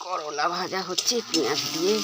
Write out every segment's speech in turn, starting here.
করলা ভাজা হচ্ছে পেঁয়াজ দিয়ে।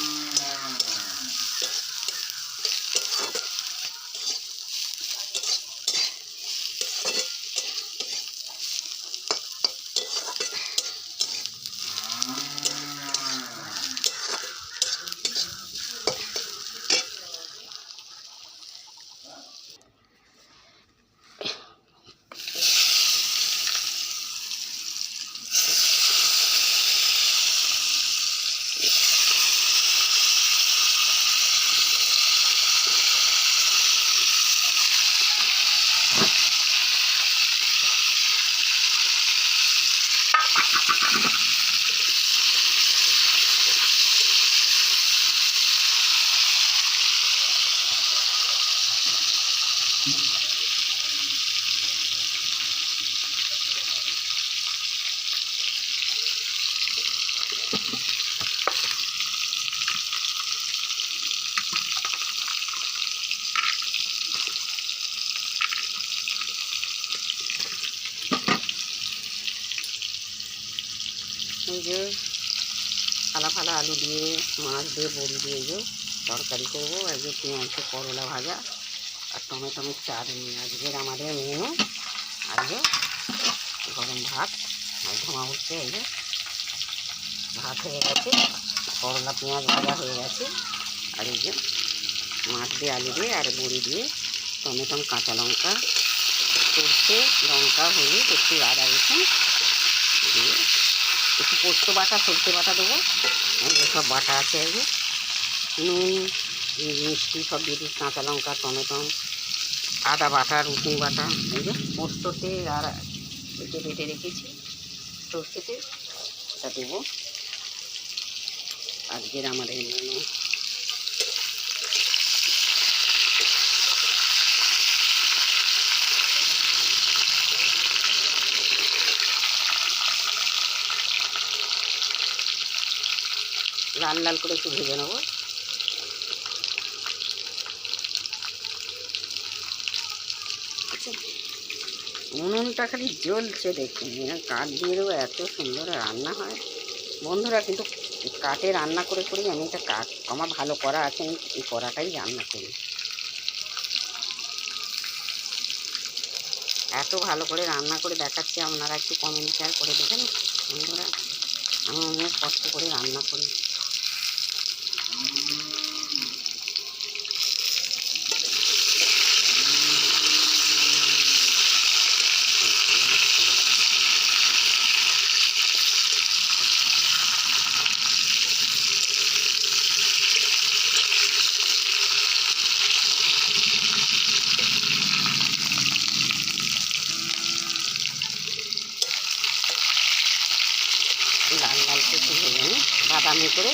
এই যে ফালা ফালা আলু দিয়ে মাছ দিয়ে বড়ি দিয়ে এই যে তরকারি করবো। এই যে পেঁয়াজ করলা ভাজা আর টমেটোমের চাটনি আজকের আমাদের মেনু। আর যে গরম ভাত আর ধোঁয়া উঠছে। এই যে ভাত হয়ে গেছে, করলা পেঁয়াজ ভাজা হয়ে গেছে, আর এই যে মাছ দিয়ে আলু দিয়ে আর বড়ি দিয়ে টমেটো কাঁচা লঙ্কা সরষে লঙ্কা হলুদ একটু আদা রসুন দিয়ে একটু পোস্ত বাটা সরষে বাটা দেবো। সব বাটা আছে। এই যে নুন মিষ্টি সব দিয়ে দিই, কাঁচা লঙ্কা টমেটো আদা বাটা রসুন বাটা। এই যে পোস্ততে আর বেটে বেটে রেখেছি সরষেতে, এটা দেবো আজকের আমাদের মেনু। লাল লাল করে একটু ভেজে নেবো। উনুনটা খালি জ্বলছে দেখুন, কাঠ দিয়ে দেবো, এত সুন্দর রান্না হয় বন্ধুরা। কিন্তু কাঠে রান্না করে করি আমি, এটা কাঠ আমার ভালো করা আছে, আমি এই কড়াটাই রান্না করি। এত ভালো করে রান্না করে দেখাচ্ছি, আপনারা একটু কমেন্ট শেয়ার করে দেবেন বন্ধুরা। আমি অনেক কষ্ট করে রান্না করি। লাল লাল করে ভেজে বাদামি করে